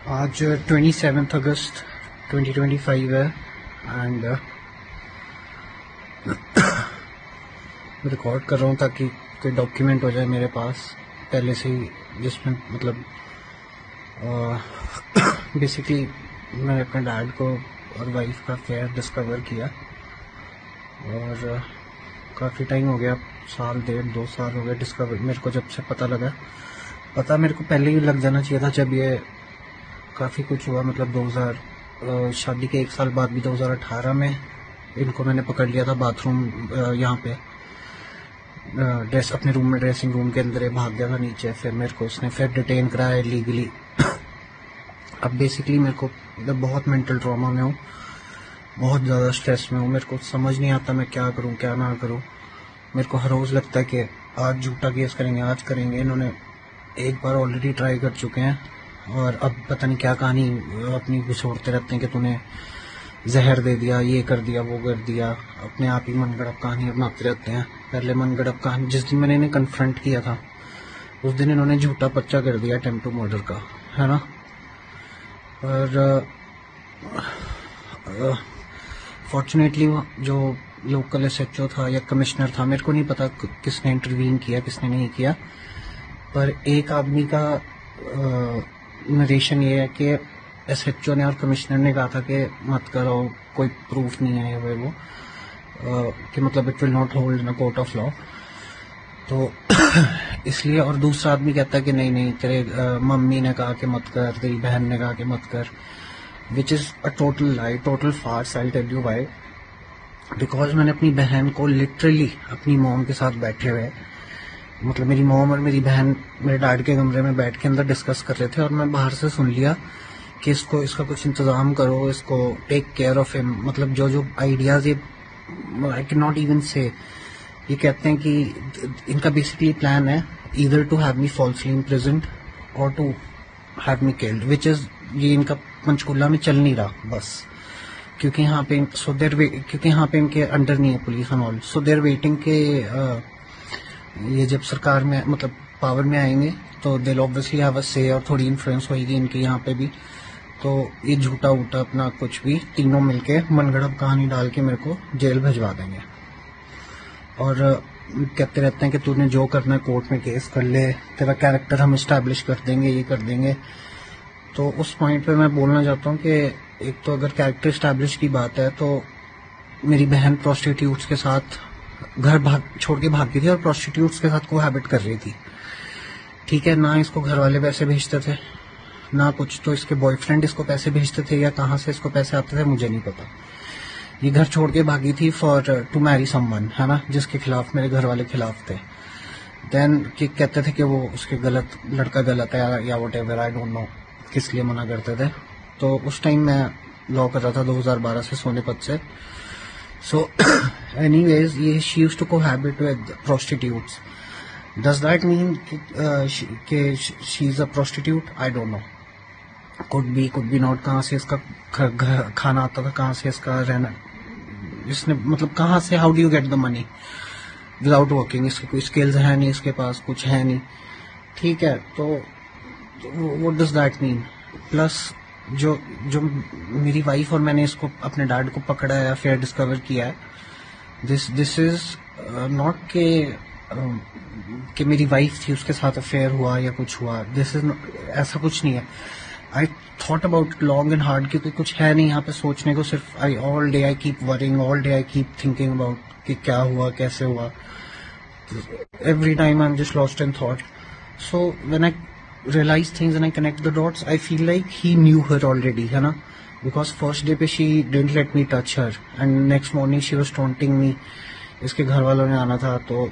आज 27 अगस्त 2025 है and record कर रहा हूँ ताकि कोई डॉक्यूमेंट हो जाए मेरे पास पहले से ही, जिसमें मतलब बेसिकली मैंने अपने डैड को और वाइफ का अफेयर डिस्कवर किया और काफ़ी टाइम हो गया, साल 1.5-2 साल हो गए डिस्कवर मेरे को, जब से पता लगा। पता मेरे को पहले ही लग जाना चाहिए था, जब ये काफ़ी कुछ हुआ। मतलब 2000 शादी के 1 साल बाद भी 2018 में इनको मैंने पकड़ लिया था बाथरूम यहाँ पे अपने रूम में, ड्रेसिंग रूम के अंदर भाग गया था नीचे। फिर मेरे को उसने फिर डिटेन कराया लीगली। अब बेसिकली मेरे को बहुत मेंटल ट्रॉमा में हूँ, बहुत ज़्यादा स्ट्रेस में हूँ। मेरे को समझ नहीं आता मैं क्या करूँ क्या ना करूँ। मेरे को हर रोज़ लगता है कि आज झूठा केस करेंगे, आज करेंगे। इन्होंने एक बार ऑलरेडी ट्राई कर चुके हैं और अब पता नहीं क्या कहानी अपनी घुसोड़ते रहते हैं कि तूने जहर दे दिया, ये कर दिया, वो कर दिया। अपने आप ही मनगढ़ंत कहानी बनाते रहते हैं। पहले मनगढ़ंत कहानी जिस दिन मैंने इन्हें कन्फ्रंट किया था उस दिन इन्होंने झूठा पर्चा कर दिया अटेम्प्ट टू मर्डर का, है ना। और फॉर्चुनेटली जो लोकल एसएचओ था या कमिश्नर था, मेरे को नहीं पता किसने इंटरवीन किया किसने नहीं किया, पर एक आदमी का नरेशन ये है कि एसएचओ ने और कमिश्नर ने कहा था कि मत करो, कोई प्रूफ नहीं है वो कि मतलब it will not hold in a court of law, तो इसलिए। और दूसरा आदमी कहता है कि नहीं नहीं, तेरे मम्मी ने कहा कि मत कर, तेरी बहन ने कहा कि मत कर, which is a total lie, total farce. I tell you why. Because मैंने अपनी बहन को लिटरली अपनी मॉम के साथ बैठे हुए, मतलब मेरी मॉम और मेरी बहन मेरे डैड के कमरे में बैठ के अंदर डिस्कस कर रहे थे और मैं बाहर से सुन लिया कि इसका कुछ इंतजाम करो, इसको टेक केयर ऑफ हिम। मतलब जो आइडियाज ये आई कैन नॉट इवन से, ये कहते हैं कि इनका बेसिकली प्लान है either to have me falsely imprisoned और to have me killed, which is ये इनका पंचकूला में चल नहीं रहा बस, क्योंकि यहाँ पे क्योंकि यहाँ पे इनके अंडर नहीं है police and all. So there waiting के ये जब सरकार में मतलब पावर में आएंगे तो दे ऑब्वियसली हैव अ से और थोड़ी इन्फ्लुएंस होगी इनके यहाँ पे भी। तो ये झूठा उठा अपना कुछ भी तीनों मिलके मनगढ़ंत कहानी डाल के मेरे को जेल भिजवा देंगे और कहते रहते हैं कि तूने जो करना है कोर्ट में केस कर ले, तेरा कैरेक्टर हम इस्टेब्लिश कर देंगे, ये कर देंगे। तो उस पॉइंट पे मैं बोलना चाहता हूँ कि एक तो अगर कैरेक्टर इस्टेब्लिश की बात है तो मेरी बहन प्रोस्टिट्यूट्स के साथ घर छोड़ के भागी थी और प्रोस्टिट्यूट्स के साथ कोहैबिट कर रही थी, ठीक है ना। इसको घर वाले पैसे भेजते थे ना कुछ, तो इसके बॉयफ्रेंड इसको पैसे भेजते थे या कहाँ से इसको पैसे आते थे मुझे नहीं पता। ये घर छोड़ के भागी थी फॉर टू मैरी समवन, है ना, जिसके खिलाफ मेरे घर वाले खिलाफ थे। देन कहते थे कि वो उसके लड़का गलत है या what ever, I don't no किस लिए मना करते थे। तो उस टाइम मैं लॉ कर रहा था 2012 से सोनीपत से। सो एनीवेज ये she used to cohabit with prostitutes. Does that mean कि she is a prostitute? I don't know, could be not. कहाँ से इसका खाना आता था, कहाँ से इसका रहना, इसने मतलब कहाँ से, how do you get the money without working? इसके कोई स्किल्स है नहीं, इसके पास कुछ है नहीं, ठीक है। तो what does that mean? Plus जो मेरी वाइफ और मैंने इसको अपने डैड को पकड़ा है, अफेयर डिस्कवर किया है, दिस इज नॉट कि मेरी वाइफ थी उसके साथ अफेयर हुआ या कुछ हुआ। दिस इज ऐसा कुछ नहीं है। I thought about long and hard, क्योंकि कुछ है नहीं यहाँ पे सोचने को। सिर्फ all day I keep worrying, all day I keep thinking about कि क्या हुआ कैसे हुआ। Every time I am just lost in thought. So when I realize things and I connect the dots, I feel like he knew her already, है ना, because first day पे she didn't let me touch her and next morning she was taunting me। इसके घर वालों ने आना था तो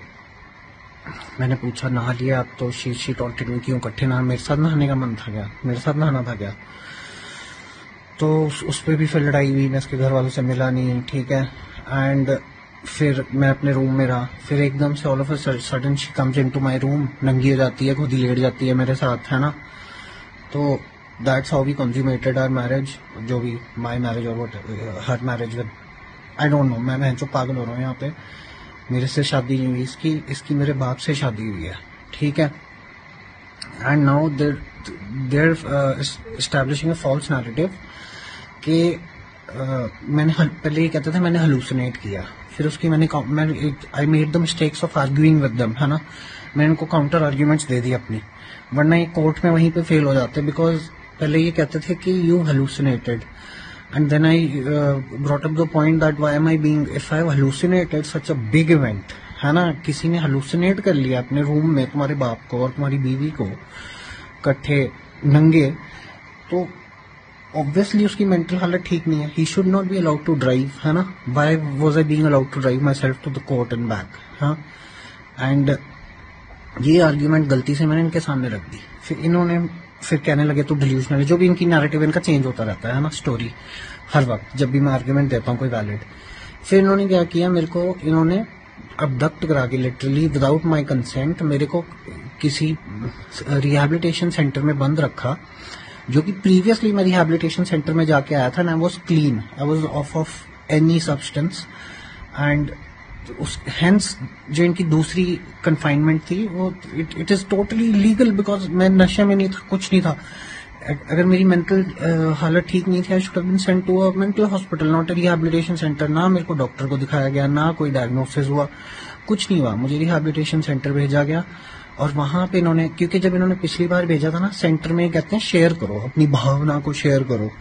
मैंने पूछा नहा लिया आप? तो she taunted me, क्यों इकट्ठे नहा, मेरे साथ नहाने का मन था क्या, मेरे साथ नहाना था क्या? तो उस पर भी फिर लड़ाई हुई, मैं इसके घर वालों से मिला नहीं, ठीक है। एंड फिर मैं अपने रूम में रहा, फिर एकदम से all of a sudden she comes into my room, नंगी हो जाती है, खुद ही लेट जाती है मेरे साथ, है ना। तो that's how we consummated our marriage, जो भी माय मैरिज और what her marriage with, I don't know. मैं जो पागल हो रहा हूँ यहाँ पे, मेरे से शादी नहीं हुई इसकी मेरे बाप से शादी हुई है, ठीक है। And now they're establishing a false narrative कि मैंने पहले ये कहते थे मैंने हलूसिनेट किया, फिर उसकी I made the mistakes of arguing with them, है ना, मैंने इनको काउंटर आर्ग्यूमेंट्स दे दी अपनी, वरना ये कोर्ट में वहीं पे फेल हो जाते, बिकॉज पहले ये कहते थे कि you hallucinated, and then I brought up the point that why am I being, if I have hallucinated such a big event, है ना, किसी ने हलूसिनेट कर लिया अपने रूम में तुम्हारे बाप को और तुम्हारी बीवी को इकट्ठे नंगे, तो ऑब्वियसली उसकी मेंटल हालत ठीक नहीं है, he should not be allowed to drive, है ना, why was I being allowed to drive myself to the court and back, हाँ, एंड ये आर्ग्यूमेंट गलती से मैंने इनके सामने रख दी, फिर इन्होंने फिर कहने लगे तो डिल्यूशनल है, जो भी इनकी नैरेटिव इनका चेंज होता रहता है ना, स्टोरी हर वक्त जब भी मैं आर्ग्यूमेंट देता हूँ कोई वैलिड। फिर इन्होंने क्या किया, मेरे को इन्होंने अबडक्ट करा के लिटरली विदाउट माई कंसेंट मेरे को किसी रिहैबिलिटेशन सेंटर में बंद रखा, जो कि प्रीवियसली मैं रिहैबिलिटेशन सेंटर में जाके आया था, and I was clean, I was of any substance, and hence जो इनकी दूसरी कन्फाइनमेंट थी वो it is totally legal, because मैं नशे में नहीं था, कुछ नहीं था, अगर मेरी मेंटल हालत ठीक नहीं थी I should have been sent to a mental hospital, not a rehabilitation centre, ना मेरे को डॉक्टर को दिखाया गया, ना कोई डायग्नोसिस हुआ, कुछ नहीं हुआ, मुझे रिहैबिलिटेशन सेंटर भेजा गया, और वहां पे इन्होंने, क्योंकि जब इन्होंने पिछली बार भेजा था ना सेंटर में, कहते हैं शेयर करो अपनी भावना को, शेयर करो,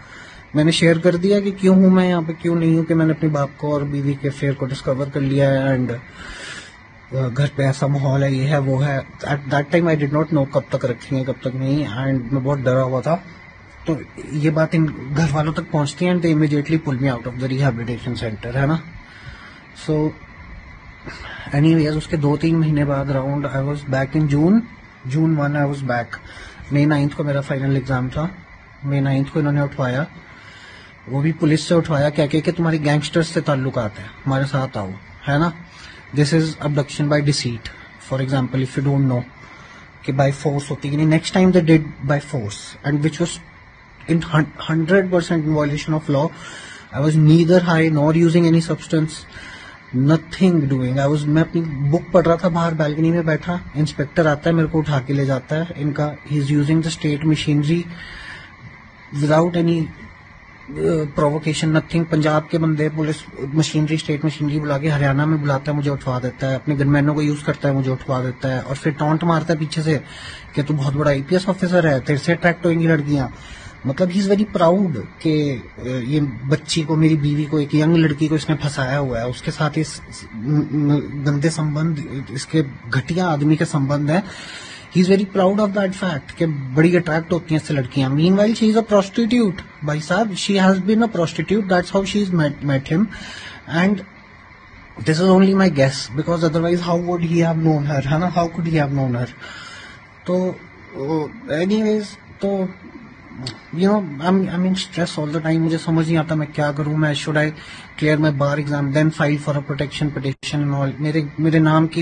मैंने शेयर कर दिया कि क्यों हूं मैं यहाँ पे, क्यों नहीं हूं, कि मैंने अपने बाप को और बीवी के अफेयर को डिस्कवर कर लिया है, एंड घर पे ऐसा माहौल है, ये है वो है, at that time I did not know कब तक रखेंगे कब तक नहीं, एंड मैं बहुत डरा हुआ था, तो ये बात इन घर वालों तक पहुंचती है, and they immediately pull me out of the rehabilitation centre, है ना। सो एनीवेज उसके 2-3 महीने बाद around I was back in June 1 I was back, May 9 को मेरा फाइनल एग्जाम था, May 9 को इन्होंने उठवाया, वो भी पुलिस से उठवाया, क्या कि तुम्हारी गैंगस्टर्स से ताल्लुकात है, हमारे साथ आओ, है ना, this is abduction by deceit, for example if you don't know कि बाय फोर्स होती कि नहीं, next time they did by force, and which was in 100% in violation of law. I was neither high nor using any substance, nothing doing. मैं अपनी book पढ़ रहा था, बाहर बैल्कनी में बैठा, इंस्पेक्टर आता है मेरे को उठा के ले जाता है इनका, he is using the state machinery without any provocation, nothing. Punjab के बंदे पुलिस मशीनरी, स्टेट मशीनरी बुला के हरियाणा में बुलाता है, मुझे उठवा देता है, अपने गनमैनों को यूज करता है, मुझे उठवा देता है, और फिर टॉन्ट मारता है पीछे से कि तू बहुत बड़ा आईपीएस ऑफिसर है, तेरे से अट्रैक्ट होंगी लड़कियां। मतलब ही इज वेरी प्राउड कि ये बच्ची को, मेरी बीवी को, एक यंग लड़की को इसने फंसाया हुआ है, उसके साथ इस गंदे संबंध, इसके घटिया आदमी के संबंध है। He is very proud of that fact कि बड़ी अट्रैक्ट होती हैं इससे लड़कियां। Meanwhile she is a prostitute, भाई साहब, she has been a prostitute, that's how she is met him, and this is only my guess, because otherwise how would he have known her, है ना, how could he have known her. तो anyways, तो you know I mean stress all the time, मुझे समझ नहीं आता मैं क्या करूं, मैं should I clear my bar exam then file for a protection petition and all. मेरे नाम की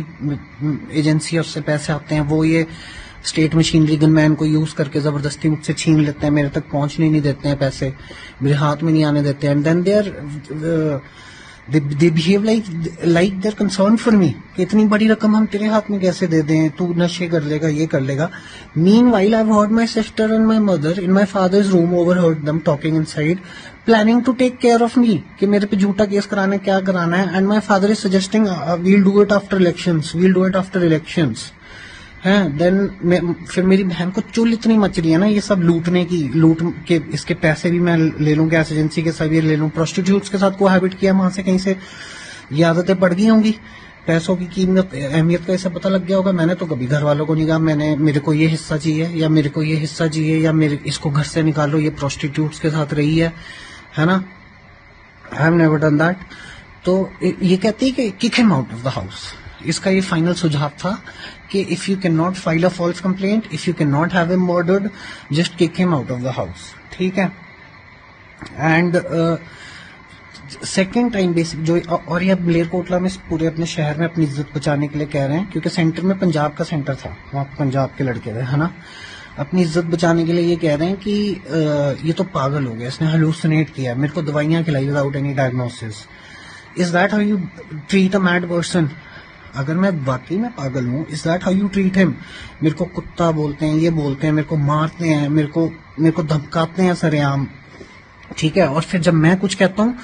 एजेंसी, उससे पैसे आते हैं, वो ये स्टेट मशीनरी गनमैन को यूज करके जबरदस्ती मुझसे छीन लेते हैं, मेरे तक पहुंचने नहीं देते हैं पैसे, मेरे हाथ में नहीं आने देते हैं, and then they behave like they're concerned for me कि इतनी बड़ी रकम हम तेरे हाथ में कैसे दे दें, तू नशे कर लेगा, ये कर लेगा। Meanwhile, I've heard my sister and my mother in my father's room, overheard them talking inside, planning to take care of me कि मेरे पे झूठा केस कराना है, क्या कराना है, and my father is suggesting we'll do it after elections, हैं। देन फिर मेरी बहन को चुल इतनी मच रही है ना, ये सब लूटने की, लूट के इसके पैसे भी मैं ले लूं, गैस एजेंसी के सब ये ले लूं, प्रोस्टिट्यूट्स के साथ कोहैबिट किया, वहां से कहीं से ये आदतें पड़ गई होंगी, पैसों की कीमत, अहमियत का इसे पता लग गया होगा। मैंने तो कभी घर वालों को नहीं कहा मेरे को ये हिस्सा चाहिए, या मेरे को ये हिस्सा चाहिए, या मेरे इसको घर से निकालो, ये प्रोस्टिट्यूट्स के साथ रही है ना, I have never done that. तो ये कहती है कि kick him out of the house. इसका ये फाइनल सुझाव था कि if you can not file a false complaint, if you can not have him murdered, just kick him out of the house, ठीक है। एंड सेकेंड टाइम बेसिक जो, और ये मलेरकोटला में पूरे अपने शहर में अपनी इज्जत बचाने के लिए कह रहे हैं, क्योंकि सेंटर में पंजाब का सेंटर था, वहां पंजाब के लड़के थे, है ना, अपनी इज्जत बचाने के लिए ये कह रहे हैं कि ये तो पागल हो गया, इसने हेलुसिनेट किया, मेरे को दवाइयां खिलाई without any diagnosis. Is that how you treat a mad person? अगर मैं वाकई में पागल हूँ, is that how you treat him? मेरे को कुत्ता बोलते हैं, ये बोलते हैं, मेरे को मारते हैं, मेरे को धमकाते हैं सरेआम, ठीक है। और फिर जब मैं कुछ कहता हूँ,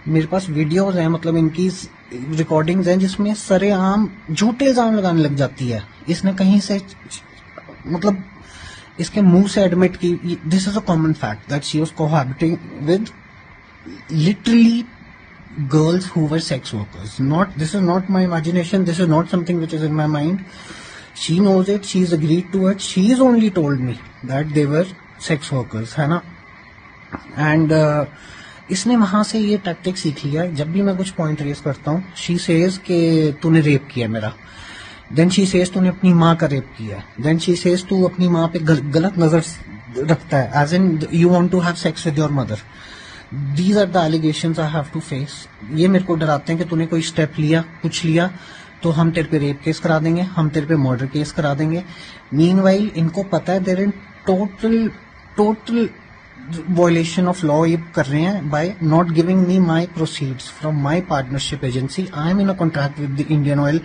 मेरे पास वीडियोस हैं, मतलब इनकी रिकॉर्डिंग्स हैं जिसमें सरेआम झूठे इल्जाम लगाने लग जाती है। इसने कहीं से, मतलब इसके मुंह से एडमिट की, this is a common fact that she was cohabiting with literally girls who were sex workers. This is not my imagination, this is not something which is in my mind. She knows it, she's agreed to it, she's only told me that they were sex workers, है ना। And इसने वहां से ये tactic सीख लिया, जब भी मैं कुछ पॉइंट रेस करता हूँ, she says कि तूने रेप किया मेरा, then she says तूने अपनी माँ का रेप किया, then she says तू अपनी माँ पे गलत नजर रखता है, as in you want to have sex with your mother. These are the allegations I have to face. ये मेरे को डराते हैं कि तूने कोई स्टेप लिया, कुछ लिया, तो हम तेरे पे रेप केस करा देंगे, हम तेरे पे मर्डर केस करा देंगे। मीनवाइल इनको पता है they're in total violation of law ये कर रहे हैं by not giving me my proceeds from my partnership agency. I am in a contract with the Indian Oil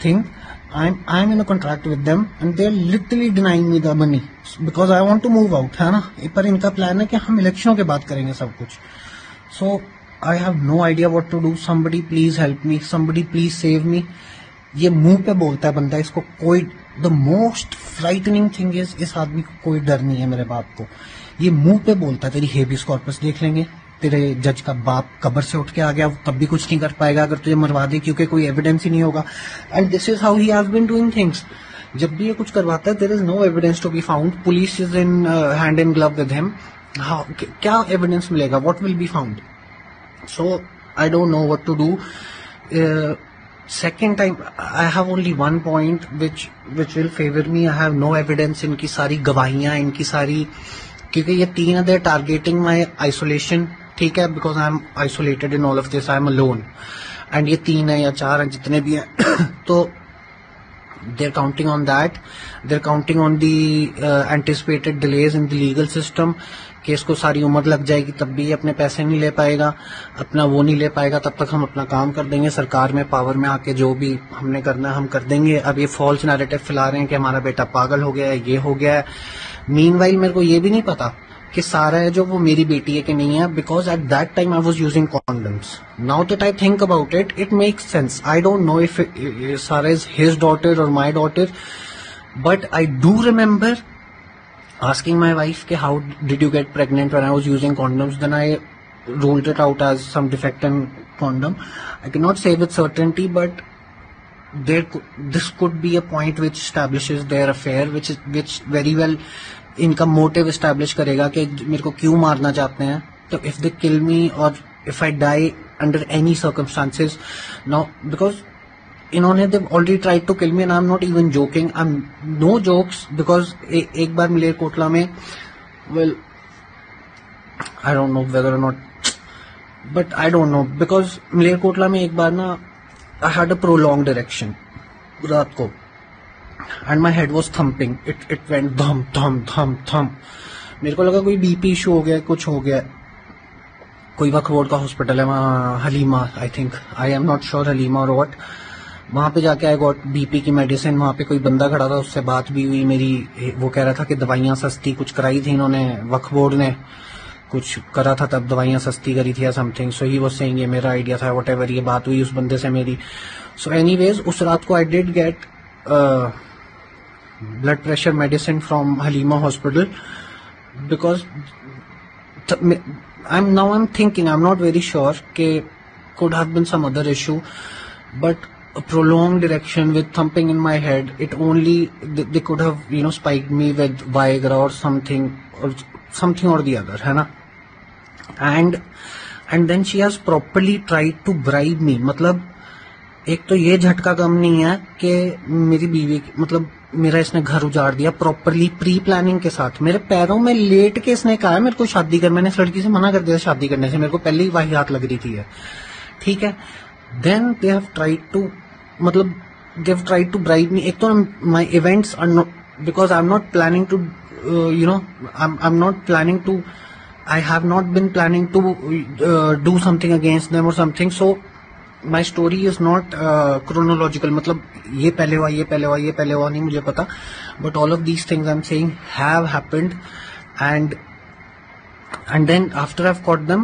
thing, I am in a contract with them and they are literally denying me the money because I want to move out, है ना। पर इनका plan है कि हम इलेक्शनों के बाद करेंगे सब कुछ। So I have no idea what to do. Somebody please help me. Somebody please save me. ये मुंह पे बोलता है बंदा, इसको कोई, the most frightening thing is इस आदमी को कोई डर नहीं है मेरे बाप को। ये मुंह पे बोलता है तेरी हेबियस कॉर्पस देख लेंगे, तेरे जज का बाप कब्र से उठ के आ गया, तब भी कुछ नहीं कर पाएगा अगर तुझे मरवा दे, क्योंकि कोई एविडेंस ही नहीं होगा। And this is how he has been doing things. जब भी ये कुछ करवाता है, there is no evidence to be found, police is in hand in glove with him. क्या एविडेंस मिलेगा? What will be found? So I don't know what to do. Second time I have only one point which will favour me. I have no evidence. इनकी सारी गवाहियां, इनकी सारी, क्योंकि ये तीन है, they are targeting my isolation, ठीक है, because I am isolated in all of this, I am alone. And ये तीन है या चार है जितने भी हैं तो they are counting on that, they are counting on the anticipated delays in the legal system, कि इसको सारी उम्र लग जाएगी तब भी ये अपने पैसे नहीं ले पाएगा, अपना वो नहीं ले पाएगा, तब तक हम अपना काम कर देंगे, सरकार में पावर में आके जो भी हमने करना है हम कर देंगे। अब ये फॉल्स नैरेटिव फैला रहे हैं कि हमारा बेटा पागल हो गया है, ये हो गया है। मीनवाइल मेरे को ये भी नहीं पता कि सारा है जो वो मेरी बेटी है कि नहीं है, because at that time I was using condoms. Now that I think about it, it makes sense. I don't know if सारा इज हिज डॉटर और my daughter, but I do remember asking my wife कि how did you get pregnant when I was using condoms, then I ruled it out as some defect in condom. I cannot say with certainty, but this could be a point which establishes their affair, which very well इनका motive establish करेगा कि मेरे को क्यों मारना चाहते हैं। तो if they kill me or if I die under any circumstances, now because इन्होंने they already tried to kill me and I am not even joking, I am no jokes, because एक बार मलेरकोटला में, well I don't know whether or not, but I don't know, because Malerkotla में एक बार ना I had a prolonged erection रात को and my head was thumping, it went धम धम धम धम। मेरे को लगा कोई बीपी इशू हो गया, कुछ हो गया। कोई वक्फबोर्ड का हॉस्पिटल है वहाँ, Halima I think, I am not sure Halima और व्हाट, वहां पे जाके आई गॉट बीपी की मेडिसिन। वहां पे कोई बंदा खड़ा था, उससे बात भी हुई मेरी, वो कह रहा था कि दवाइयां सस्ती कुछ कराई थी इन्होंने, वक्फ बोर्ड ने कुछ करा था तब दवाइयां सस्ती करी थी या something. So he was saying ये मेरा आइडिया था, व्हाटएवर, ये बात हुई उस बंदे से मेरी। सो एनीवेज उस रात को I did get blood pressure medicine from Halima hospital, because I am thinking, I am not very sure कि could have been some other issue, but a prolonged erection with thumping in my head, it only, they could have, you know, spiked me with Viagra or something or the other, है ना। and then she has properly tried to bribe me, मतलब एक तो ये झटका कम नहीं है कि मेरी बीवी, मतलब मेरा इसने घर उजाड़ दिया प्रॉपरली, प्री प्लानिंग के साथ, मेरे पैरों में लेट के इसने कहा मेरे को शादी कर। मैंने इस लड़की से मना कर दिया शादी करने से, मेरे को पहले ही वाहियात लग रही थी, ठीक है। Then they have tried to, मतलब they have tried to bribe me. एक तो my events are not, because I'm not planning to, you know, I'm not planning to, I have not been planning to do something against them or something. So my story is not chronological, मतलब ये पहले हुआ, ये पहले हुआ, ये पहले हुआ, नहीं मुझे पता, but all of these things I am saying have happened, and then after I've caught them,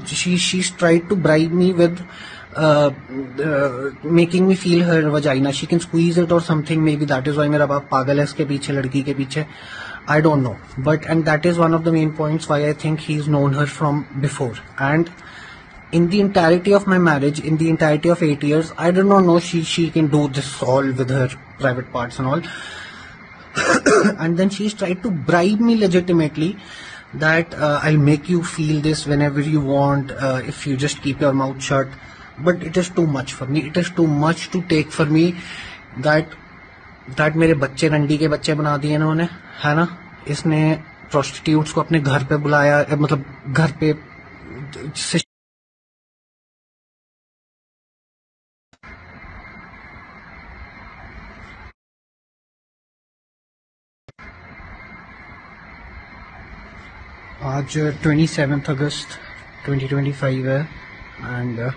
she's tried to bribe me with making me feel her vagina. She can squeeze it or something, maybe that is why मेरा बाप पागल है इसके पीछे, लड़की के पीछे, I don't know, and that is one of the main points why I think he's known her from before. And in the entirety of my marriage, in the entirety of 8 years, I did not know she can do this all with her private parts and all. And then she's tried to bribe me legitimately that I'll make you feel this whenever you want, if you just keep your mouth shut. But it is too much for me. It is too much to take for me that मेरे बच्चे रंडी के बच्चे बना दिए इन्होंने, है ना. इसने प्रोस्टिट्यूट्स को अपने घर पे बुलाया, मतलब घर पे आज 27 अगस्त 2025 है. एंड